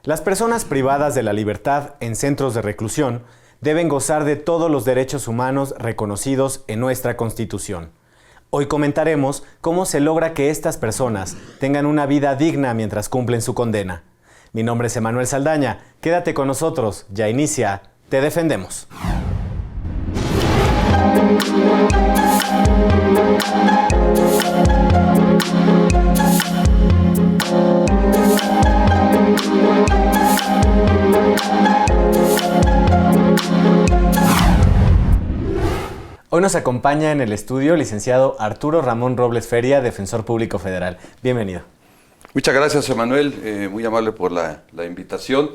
Las personas privadas de la libertad en centros de reclusión deben gozar de todos los derechos humanos reconocidos en nuestra Constitución. Hoy comentaremos cómo se logra que estas personas tengan una vida digna mientras cumplen su condena. Mi nombre es Emanuel Saldaña. Quédate con nosotros. Ya inicia Te Defendemos. Hoy nos acompaña en el estudio el licenciado Arturo Ramón Robles Feria, Defensor Público Federal. Bienvenido. Muchas gracias, Emanuel, muy amable por la invitación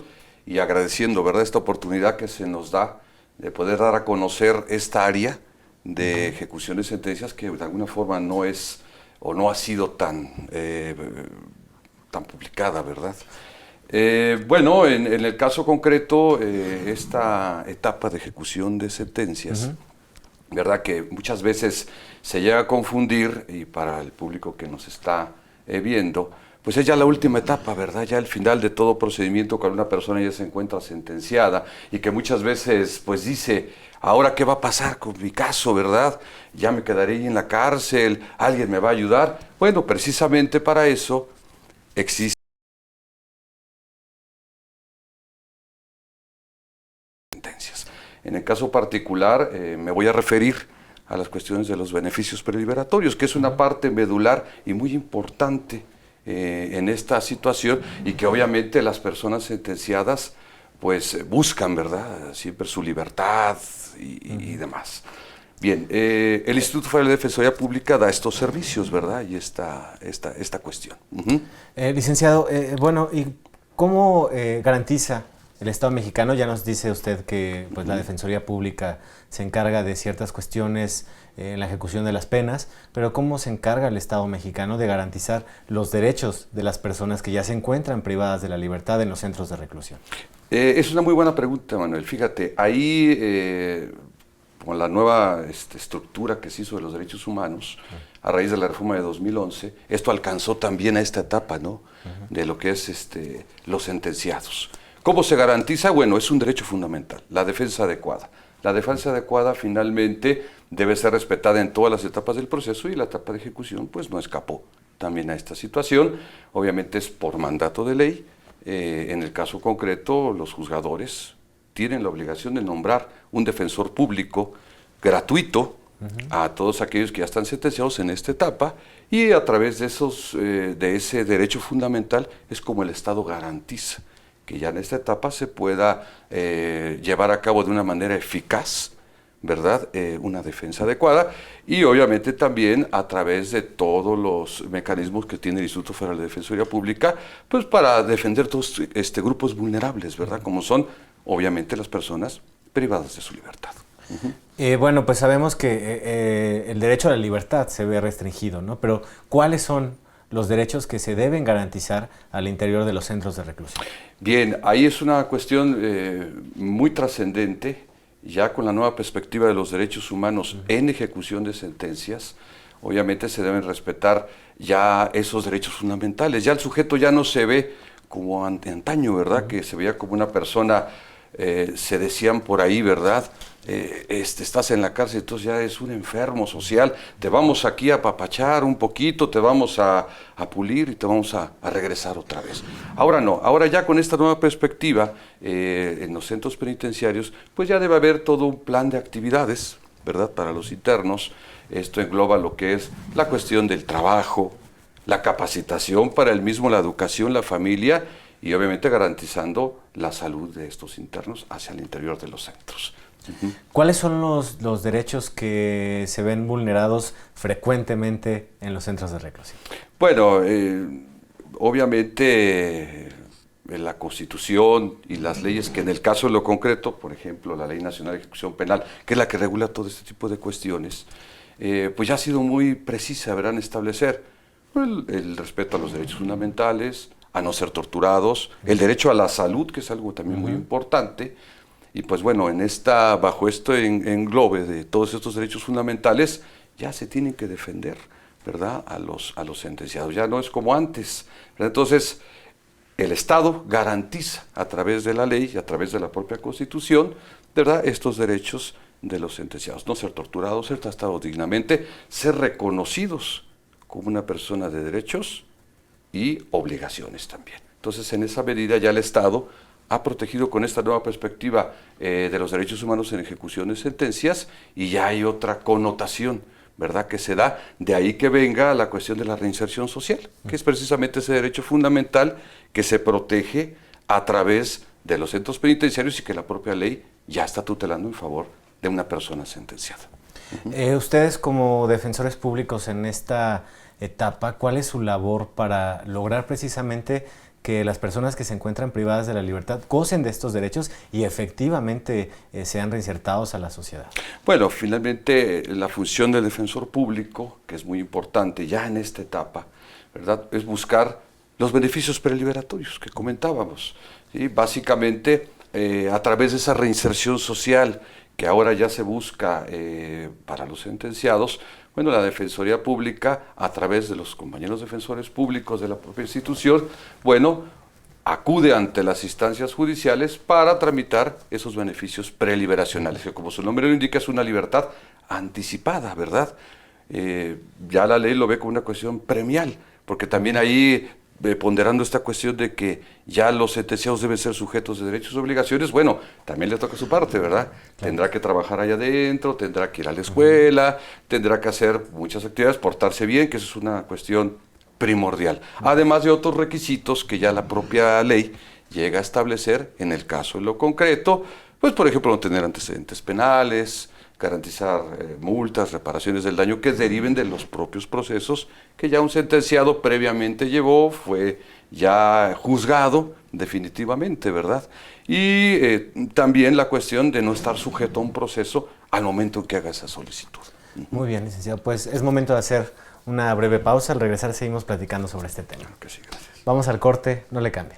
y agradeciendo, ¿verdad?, esta oportunidad que se nos da de poder dar a conocer esta área de ejecución de sentencias que de alguna forma no es o no ha sido tan publicada, ¿verdad? Bueno, en el caso concreto, esta etapa de ejecución de sentencias, ¿verdad?, que muchas veces se llega a confundir, y para el público que nos está viendo, pues es ya la última etapa, ¿verdad?, ya el final de todo procedimiento cuando una persona ya se encuentra sentenciada y que muchas veces pues dice, ¿ahora qué va a pasar con mi caso, verdad? Ya me quedaré ahí en la cárcel, ¿alguien me va a ayudar? Bueno, precisamente para eso existe sentencias. En el caso particular, me voy a referir a las cuestiones de los beneficios preliberatorios, que es una parte medular y muy importante en esta situación y que obviamente las personas sentenciadas pues buscan, ¿verdad?, siempre su libertad y demás. Bien, el Instituto Federal de Defensoría Pública da estos servicios, ¿verdad?, y esta cuestión. Licenciado, bueno, ¿y cómo garantiza el Estado mexicano? Ya nos dice usted que pues, la Defensoría Pública se encarga de ciertas cuestiones en la ejecución de las penas, pero ¿cómo se encarga el Estado mexicano de garantizar los derechos de las personas que ya se encuentran privadas de la libertad en los centros de reclusión? Es una muy buena pregunta, Manuel. Fíjate, ahí con la nueva estructura que se hizo de los derechos humanos, a raíz de la reforma de 2011, esto alcanzó también a esta etapa, ¿no?, de lo que es los sentenciados. ¿Cómo se garantiza? Bueno, es un derecho fundamental, la defensa adecuada. La defensa adecuada finalmente debe ser respetada en todas las etapas del proceso y la etapa de ejecución pues no escapó también a esta situación. Obviamente es por mandato de ley. En el caso concreto, los juzgadores tienen la obligación de nombrar un defensor público gratuito a todos aquellos que ya están sentenciados en esta etapa, y a través de ese derecho fundamental es como el Estado garantiza que ya en esta etapa se pueda llevar a cabo de una manera eficaz, ¿verdad?, una defensa adecuada, y obviamente también a través de todos los mecanismos que tiene el Instituto Federal de Defensoría Pública, pues para defender todos grupos vulnerables, ¿verdad?, como son obviamente las personas privadas de su libertad. Bueno, pues sabemos que el derecho a la libertad se ve restringido, ¿no? Pero ¿cuáles son los derechos que se deben garantizar al interior de los centros de reclusión? Bien, ahí es una cuestión muy trascendente, ya con la nueva perspectiva de los derechos humanos en ejecución de sentencias. Obviamente se deben respetar ya esos derechos fundamentales. Ya el sujeto ya no se ve como antaño, ¿verdad?, que se veía como una persona, se decían por ahí, ¿verdad?, estás en la cárcel, entonces ya es un enfermo social, te vamos aquí a apapachar un poquito, te vamos a pulir y te vamos a regresar otra vez. Ahora no, ahora ya con esta nueva perspectiva en los centros penitenciarios, pues ya debe haber todo un plan de actividades, ¿verdad?, para los internos. Esto engloba lo que es la cuestión del trabajo, la capacitación para el mismo, la educación, la familia, y obviamente garantizando la salud de estos internos hacia el interior de los centros. ¿Cuáles son los derechos que se ven vulnerados frecuentemente en los centros de reclusión? Bueno, obviamente la Constitución y las leyes que en el caso de lo concreto, por ejemplo, la Ley Nacional de Ejecución Penal, que es la que regula todo este tipo de cuestiones, pues ya ha sido muy precisa, ¿verdad?, en establecer el respeto a los derechos fundamentales, a no ser torturados, el derecho a la salud, que es algo también muy importante. Y pues bueno, bajo este englobe de todos estos derechos fundamentales, ya se tienen que defender, ¿verdad?, a los sentenciados. Ya no es como antes, ¿verdad? Entonces, el Estado garantiza a través de la ley y a través de la propia Constitución, ¿verdad?, estos derechos de los sentenciados. No ser torturados, ser tratados dignamente, ser reconocidos como una persona de derechos y obligaciones también. Entonces, en esa medida ya el Estado ha protegido con esta nueva perspectiva de los derechos humanos en ejecución de sentencias, y ya hay otra connotación, ¿verdad?, que se da, de ahí que venga la cuestión de la reinserción social, que es precisamente ese derecho fundamental que se protege a través de los centros penitenciarios y que la propia ley ya está tutelando en favor de una persona sentenciada. Ustedes como defensores públicos en esta etapa, ¿cuál es su labor para lograr precisamente que las personas que se encuentran privadas de la libertad gocen de estos derechos y efectivamente sean reinsertados a la sociedad? Bueno, finalmente la función del defensor público, que es muy importante ya en esta etapa, ¿verdad?, es buscar los beneficios preliberatorios que comentábamos, ¿sí? Básicamente a través de esa reinserción social que ahora ya se busca para los sentenciados. Bueno, la Defensoría Pública, a través de los compañeros defensores públicos de la propia institución, bueno, acude ante las instancias judiciales para tramitar esos beneficios preliberacionales, que como su nombre lo indica, es una libertad anticipada, ¿verdad? Ya la ley lo ve como una cuestión premial, porque también ahí, ponderando esta cuestión de que ya los sentenciados deben ser sujetos de derechos y obligaciones, bueno, también le toca su parte, ¿verdad? Claro. Tendrá que trabajar allá adentro, tendrá que ir a la escuela, tendrá que hacer muchas actividades, portarse bien, que eso es una cuestión primordial. Además de otros requisitos que ya la propia ley llega a establecer en el caso en lo concreto, pues por ejemplo no tener antecedentes penales, garantizar multas, reparaciones del daño que deriven de los propios procesos que ya un sentenciado previamente llevó, fue ya juzgado definitivamente, ¿verdad? Y también la cuestión de no estar sujeto a un proceso al momento en que haga esa solicitud. Muy bien, licenciado. Pues es momento de hacer una breve pausa. Al regresar seguimos platicando sobre este tema. Claro que sí, gracias. Vamos al corte, no le cambie.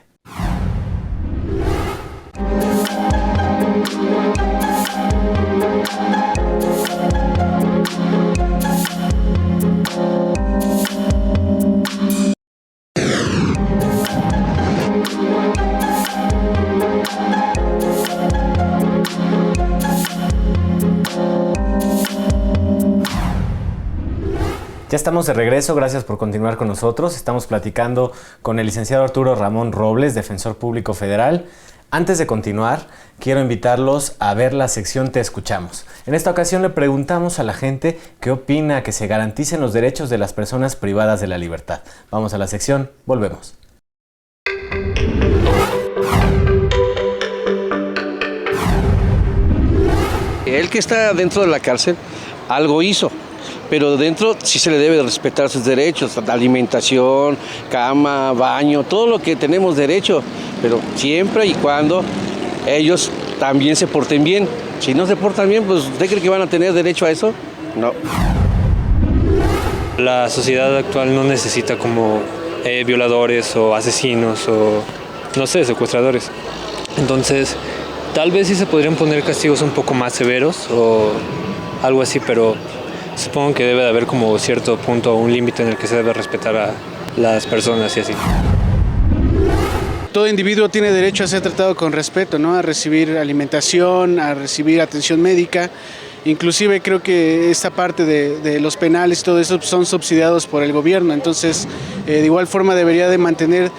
Ya estamos de regreso, gracias por continuar con nosotros. Estamos platicando con el licenciado Arturo Ramón Robles, defensor público federal. Antes de continuar, quiero invitarlos a ver la sección Te Escuchamos. En esta ocasión le preguntamos a la gente qué opina que se garanticen los derechos de las personas privadas de la libertad. Vamos a la sección, volvemos. El que está dentro de la cárcel algo hizo, pero dentro sí se le debe respetar sus derechos, alimentación, cama, baño, todo lo que tenemos derecho, pero siempre y cuando ellos también se porten bien. Si no se portan bien, pues ¿usted cree que van a tener derecho a eso? No. La sociedad actual no necesita como violadores o asesinos o, no sé, secuestradores. Entonces, tal vez sí se podrían poner castigos un poco más severos o algo así, pero supongo que debe de haber como cierto punto, un límite en el que se debe respetar a las personas y así. Todo individuo tiene derecho a ser tratado con respeto, ¿no? A recibir alimentación, a recibir atención médica. Inclusive creo que esta parte de los penales y todo eso son subsidiados por el gobierno. Entonces, de igual forma debería de mantener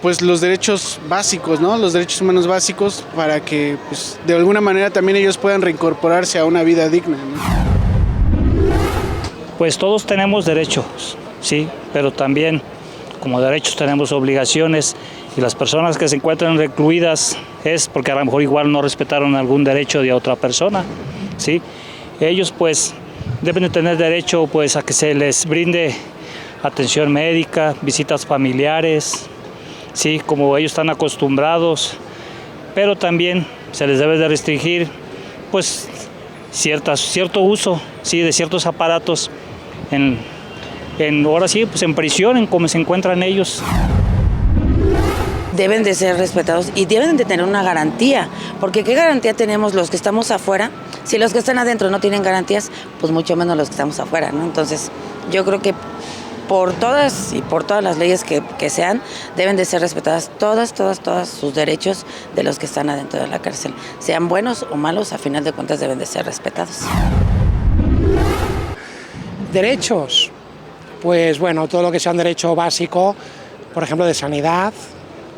pues los derechos básicos, ¿no? Los derechos humanos básicos para que pues, de alguna manera también ellos puedan reincorporarse a una vida digna, ¿no? Pues todos tenemos derechos, sí, pero también como derechos tenemos obligaciones y las personas que se encuentran recluidas es porque a lo mejor igual no respetaron algún derecho de otra persona, sí. Ellos pues deben de tener derecho pues a que se les brinde atención médica, visitas familiares, sí, como ellos están acostumbrados, pero también se les debe de restringir pues cierto uso, sí, de ciertos aparatos ahora sí, pues en prisión, en cómo se encuentran ellos. Deben de ser respetados y deben de tener una garantía, porque ¿qué garantía tenemos los que estamos afuera? Si los que están adentro no tienen garantías, pues mucho menos los que estamos afuera, ¿no? Entonces, yo creo que por todas y por todas las leyes que sean, deben de ser respetadas todas sus derechos de los que están adentro de la cárcel. Sean buenos o malos, a final de cuentas deben de ser respetados. Derechos, pues bueno, todo lo que sea un derecho básico, por ejemplo de sanidad,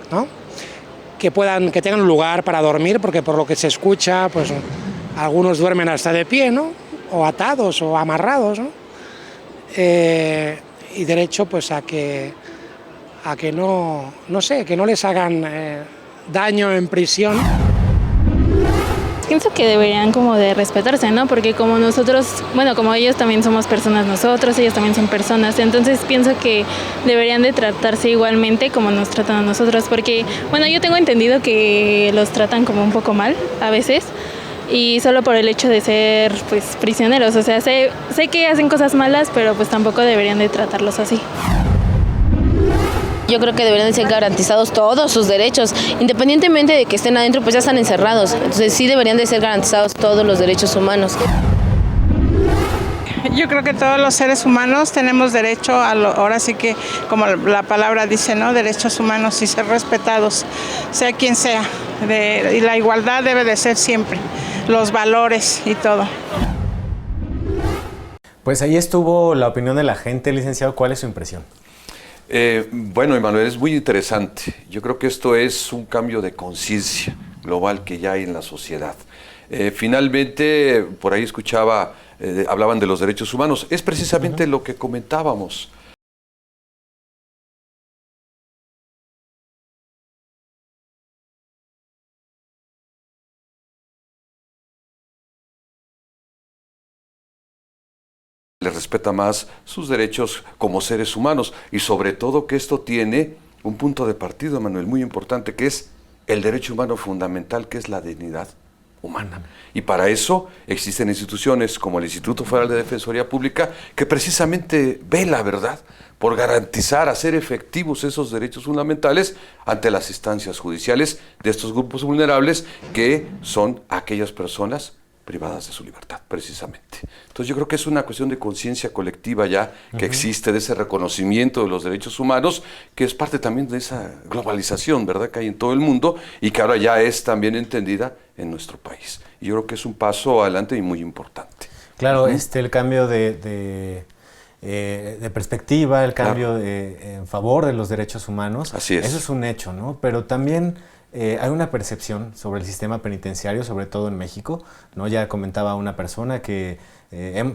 ¿no? Que tengan un lugar para dormir, porque por lo que se escucha, pues algunos duermen hasta de pie, ¿no? O atados o amarrados, ¿no? Y derecho pues a que no sé, que no les hagan daño en prisión. Pienso que deberían como de respetarse, ¿no? Porque como nosotros, bueno, como ellos también somos personas nosotros, ellos también son personas, entonces pienso que deberían de tratarse igualmente como nos tratan a nosotros, porque, bueno, yo tengo entendido que los tratan como un poco mal a veces, y solo por el hecho de ser, pues, prisioneros, o sea, sé que hacen cosas malas, pero pues tampoco deberían de tratarlos así. Yo creo que deberían de ser garantizados todos sus derechos, independientemente de que estén adentro, pues ya están encerrados, entonces sí deberían de ser garantizados todos los derechos humanos. Yo creo que todos los seres humanos tenemos derecho ahora sí que, como la palabra dice, ¿no? Derechos humanos y ser respetados, sea quien sea, y la igualdad debe de ser siempre, los valores y todo. Pues ahí estuvo la opinión de la gente, licenciado. ¿Cuál es su impresión? Bueno, Emanuel, es muy interesante. Yo creo que esto es un cambio de conciencia global que ya hay en la sociedad. Finalmente, por ahí escuchaba, hablaban de los derechos humanos. Es precisamente lo que comentábamos. Les respeta más sus derechos como seres humanos y sobre todo que esto tiene un punto de partida, Manuel, muy importante, que es el derecho humano fundamental, que es la dignidad humana. Y para eso existen instituciones como el Instituto Federal de Defensoría Pública que precisamente vela, ¿verdad?, por garantizar, hacer efectivos esos derechos fundamentales ante las instancias judiciales de estos grupos vulnerables que son aquellas personas privadas de su libertad, precisamente. Entonces yo creo que es una cuestión de conciencia colectiva ya que existe, de ese reconocimiento de los derechos humanos, que es parte también de esa globalización, ¿verdad?, que hay en todo el mundo y que ahora ya es también entendida en nuestro país. Y yo creo que es un paso adelante y muy importante. Claro, el cambio de perspectiva, el cambio en favor de los derechos humanos. Así es. Eso es un hecho, ¿no? Pero también hay una percepción sobre el sistema penitenciario, sobre todo en México, ¿no? Ya comentaba una persona que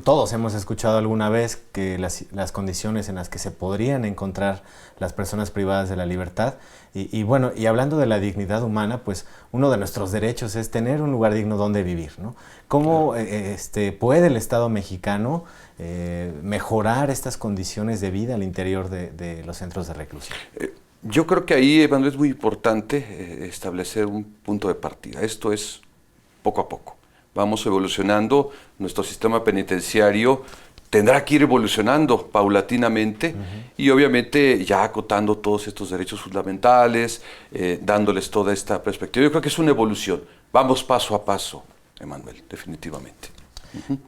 todos hemos escuchado alguna vez que las condiciones en las que se podrían encontrar las personas privadas de la libertad. Y bueno, y hablando de la dignidad humana, pues uno de nuestros derechos es tener un lugar digno donde vivir, ¿no? ¿Cómo puede el Estado mexicano mejorar estas condiciones de vida al interior de los centros de reclusión? Yo creo que ahí, Emanuel, es muy importante establecer un punto de partida. Esto es poco a poco. Vamos evolucionando, nuestro sistema penitenciario tendrá que ir evolucionando paulatinamente y obviamente ya acotando todos estos derechos fundamentales, dándoles toda esta perspectiva. Yo creo que es una evolución. Vamos paso a paso, Emanuel, definitivamente.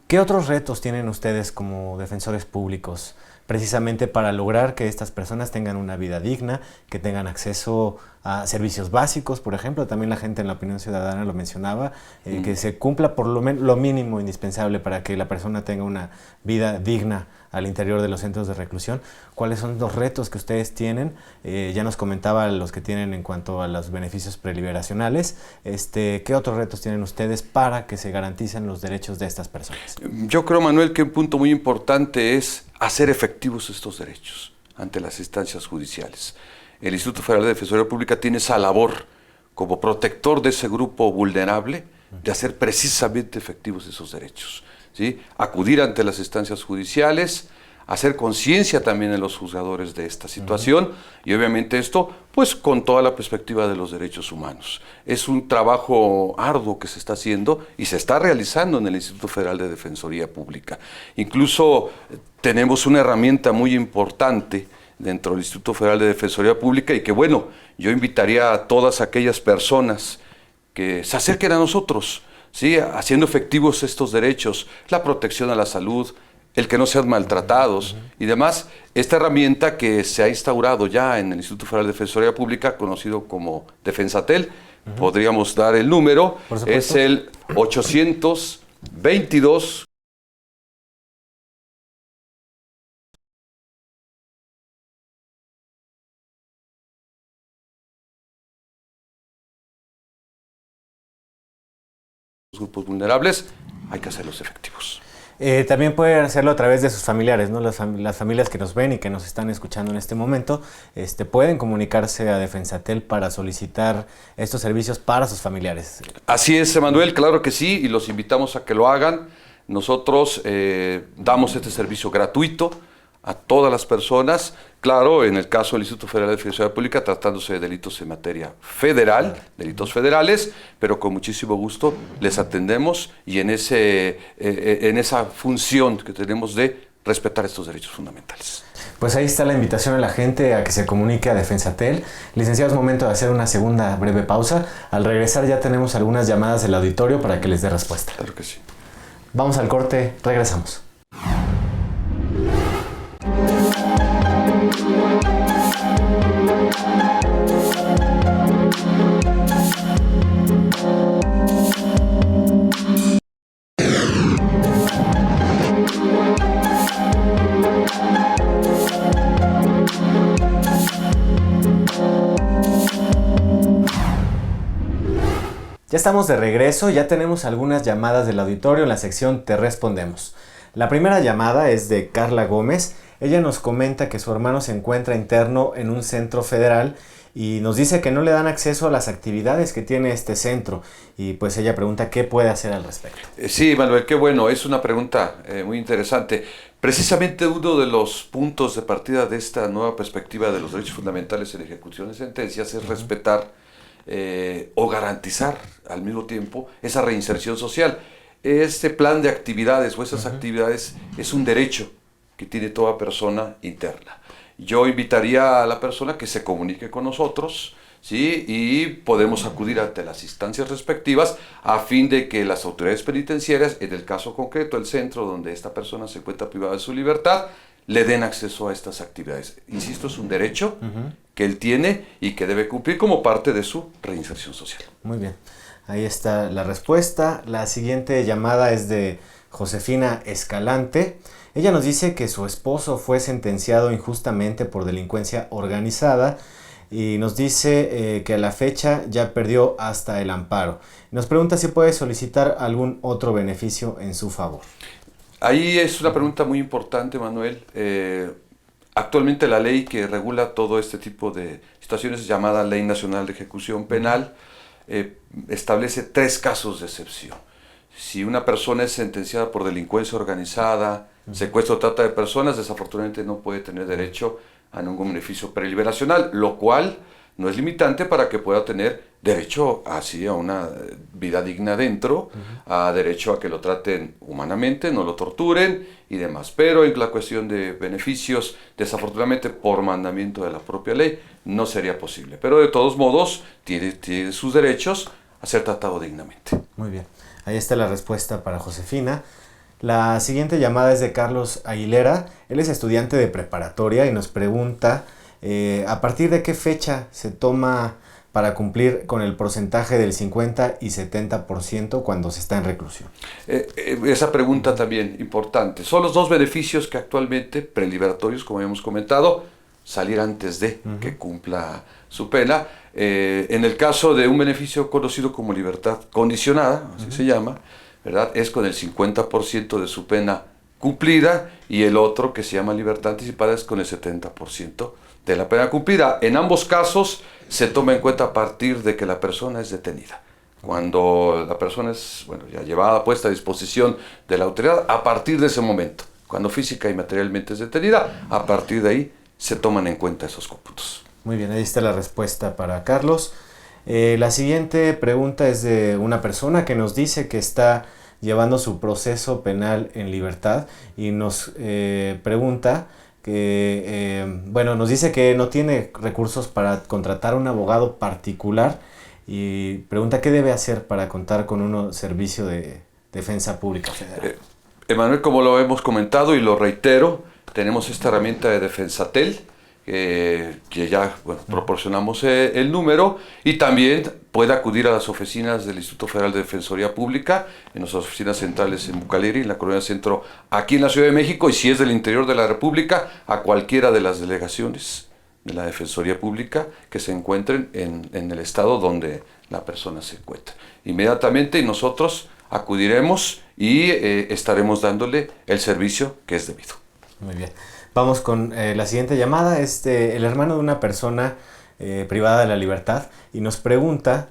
¿Qué otros retos tienen ustedes como defensores públicos precisamente para lograr que estas personas tengan una vida digna, que tengan acceso a servicios básicos, por ejemplo? También la gente en la opinión ciudadana lo mencionaba, que se cumpla por lo mínimo indispensable para que la persona tenga una vida digna al interior de los centros de reclusión. ¿Cuáles son los retos que ustedes tienen? Ya nos comentaba los que tienen en cuanto a los beneficios preliberacionales. ¿Qué otros retos tienen ustedes para que se garanticen los derechos de estas personas? Yo creo, Manuel, que un punto muy importante es hacer efectivos estos derechos ante las instancias judiciales. El Instituto Federal de Defensoría Pública tiene esa labor como protector de ese grupo vulnerable de hacer precisamente efectivos esos derechos, ¿sí? Acudir ante las instancias judiciales, hacer conciencia también en los juzgadores de esta situación y obviamente esto pues con toda la perspectiva de los derechos humanos. Es un trabajo arduo que se está haciendo y se está realizando en el Instituto Federal de Defensoría Pública. Incluso tenemos una herramienta muy importante dentro del Instituto Federal de Defensoría Pública y que bueno, yo invitaría a todas aquellas personas que se acerquen a nosotros, ¿sí?, haciendo efectivos estos derechos, la protección a la salud, el que no sean maltratados y demás. Esta herramienta que se ha instaurado ya en el Instituto Federal de Defensoría Pública, conocido como Defensatel, podríamos dar el número, es el 822. Grupos vulnerables, hay que hacerlos efectivos. También pueden hacerlo a través de sus familiares, ¿no? Las familias que nos ven y que nos están escuchando en este momento, pueden comunicarse a Defensatel para solicitar estos servicios para sus familiares. Así es, Emanuel, claro que sí, y los invitamos a que lo hagan. Nosotros damos este servicio gratuito a todas las personas, claro, en el caso del Instituto Federal de Defensoría Pública, tratándose de delitos en materia federal, delitos federales, pero con muchísimo gusto les atendemos y en esa función que tenemos de respetar estos derechos fundamentales. Pues ahí está la invitación a la gente a que se comunique a Defensatel. Licenciado, es momento de hacer una segunda breve pausa. Al regresar ya tenemos algunas llamadas del auditorio para que les dé respuesta. Claro que sí. Vamos al corte, regresamos. Ya estamos de regreso, ya tenemos algunas llamadas del auditorio en la sección Te Respondemos. La primera llamada es de Carla Gómez. Ella nos comenta que su hermano se encuentra interno en un centro federal y nos dice que no le dan acceso a las actividades que tiene este centro y pues ella pregunta qué puede hacer al respecto. Sí, Manuel, qué bueno, es una pregunta muy interesante. Precisamente uno de los puntos de partida de esta nueva perspectiva de los derechos fundamentales en ejecución de sentencias es respetar o garantizar al mismo tiempo esa reinserción social. Este plan de actividades o esas actividades es un derecho que tiene toda persona interna. Yo invitaría a la persona que se comunique con nosotros, ¿sí? Y podemos acudir ante las instancias respectivas a fin de que las autoridades penitenciarias, en el caso concreto, el centro donde esta persona se encuentra privada de su libertad, le den acceso a estas actividades. Insisto, es un derecho que él tiene y que debe cumplir como parte de su reinserción social. Muy bien, ahí está la respuesta. La siguiente llamada es de Josefina Escalante. Ella nos dice que su esposo fue sentenciado injustamente por delincuencia organizada y nos dice que a la fecha ya perdió hasta el amparo. Nos pregunta si puede solicitar algún otro beneficio en su favor. Ahí es una pregunta muy importante, Manuel. Actualmente la ley que regula todo este tipo de situaciones, llamada Ley Nacional de Ejecución Penal, establece 3 casos de excepción. Si una persona es sentenciada por delincuencia organizada, secuestro o trata de personas, desafortunadamente no puede tener derecho a ningún beneficio preliberacional, lo cual no es limitante para que pueda tener derecho así a una vida digna dentro, a derecho a que lo traten humanamente, no lo torturen y demás. Pero en la cuestión de beneficios, desafortunadamente por mandamiento de la propia ley, no sería posible. Pero de todos modos, tiene sus derechos a ser tratado dignamente. Muy bien, ahí está la respuesta para Josefina. La siguiente llamada es de Carlos Aguilera. Él es estudiante de preparatoria y nos pregunta a partir de qué fecha se toma para cumplir con el porcentaje del 50 y 70% cuando se está en reclusión. Esa pregunta también importante. Son los 2 beneficios que actualmente, preliberatorios, como habíamos comentado, salir antes de que cumpla su pena. En el caso de un beneficio conocido como libertad condicionada, así se llama, ¿verdad? Es con el 50% de su pena cumplida y el otro que se llama libertad anticipada es con el 70% de la pena cumplida. En ambos casos se toma en cuenta a partir de que la persona es detenida. Cuando la persona es ya llevada, puesta a disposición de la autoridad, a partir de ese momento, cuando física y materialmente es detenida, a partir de ahí se toman en cuenta esos cómputos. Muy bien, ahí está la respuesta para Carlos. La siguiente pregunta es de una persona que nos dice que está llevando su proceso penal en libertad y nos pregunta que, nos dice que no tiene recursos para contratar un abogado particular y pregunta qué debe hacer para contar con un servicio de defensa pública federal. Emanuel, como lo hemos comentado y lo reitero, tenemos esta herramienta de Defensatel, que ya proporcionamos el número, y también puede acudir a las oficinas del Instituto Federal de Defensoría Pública, en nuestras oficinas centrales en Bucaleri, en la Colonia Centro, aquí en la Ciudad de México, y si es del interior de la República, a cualquiera de las delegaciones de la Defensoría Pública que se encuentren en el estado donde la persona se encuentra. Inmediatamente nosotros acudiremos y estaremos dándole el servicio que es debido. Muy bien. Vamos con la siguiente llamada. El hermano de una persona privada de la libertad y nos pregunta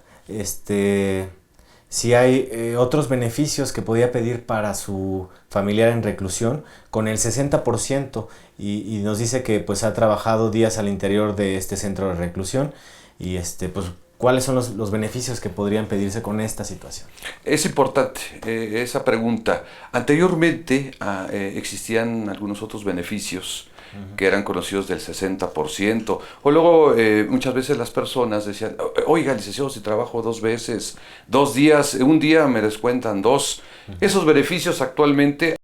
si hay otros beneficios que podía pedir para su familiar en reclusión con el 60% y nos dice que pues ha trabajado días al interior de este centro de reclusión y pues ¿cuáles son los beneficios que podrían pedirse con esta situación? Es importante esa pregunta. Anteriormente existían algunos otros beneficios que eran conocidos del 60%. O luego muchas veces las personas decían, oiga, licenciado, si trabajo 2 veces, 2 días, un día me descuentan 2. Esos beneficios actualmente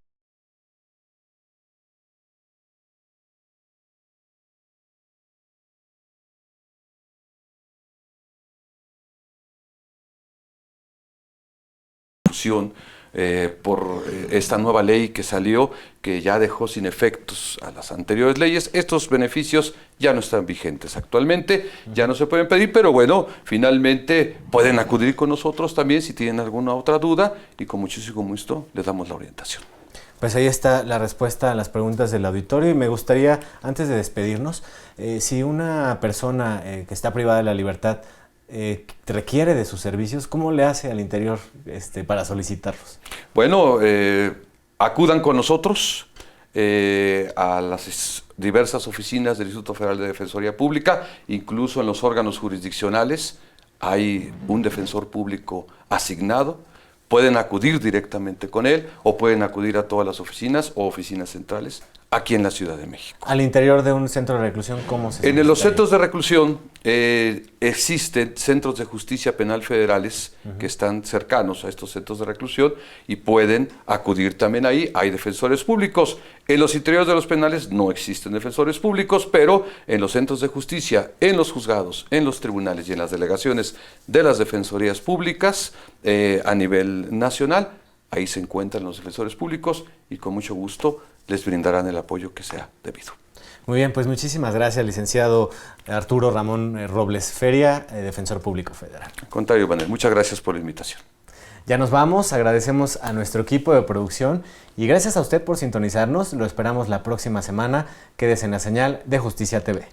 por esta nueva ley que salió, que ya dejó sin efectos a las anteriores leyes. Estos beneficios ya no están vigentes actualmente, ya no se pueden pedir, pero bueno, finalmente pueden acudir con nosotros también si tienen alguna otra duda y con muchísimo gusto les damos la orientación. Pues ahí está la respuesta a las preguntas del auditorio y me gustaría, antes de despedirnos, si una persona que está privada de la libertad requiere de sus servicios, ¿cómo le hace al interior para solicitarlos? Bueno, acudan con nosotros a las diversas oficinas del Instituto Federal de Defensoría Pública, incluso en los órganos jurisdiccionales hay un defensor público asignado. Pueden acudir directamente con él o pueden acudir a todas las oficinas o oficinas centrales aquí en la Ciudad de México. Al interior de un centro de reclusión, ¿cómo se En los centros de reclusión existen centros de justicia penal federales que están cercanos a estos centros de reclusión y pueden acudir también ahí. Hay defensores públicos. En los interiores de los penales no existen defensores públicos, pero en los centros de justicia, en los juzgados, en los tribunales y en las delegaciones de las defensorías públicas a nivel nacional, ahí se encuentran los defensores públicos y con mucho gusto les brindarán el apoyo que sea debido. Muy bien, pues muchísimas gracias, licenciado Arturo Ramón Robles Feria, defensor público federal. Al contrario, Manuel, muchas gracias por la invitación. Ya nos vamos, agradecemos a nuestro equipo de producción y gracias a usted por sintonizarnos. Lo esperamos la próxima semana. Quédese en la señal de Justicia TV.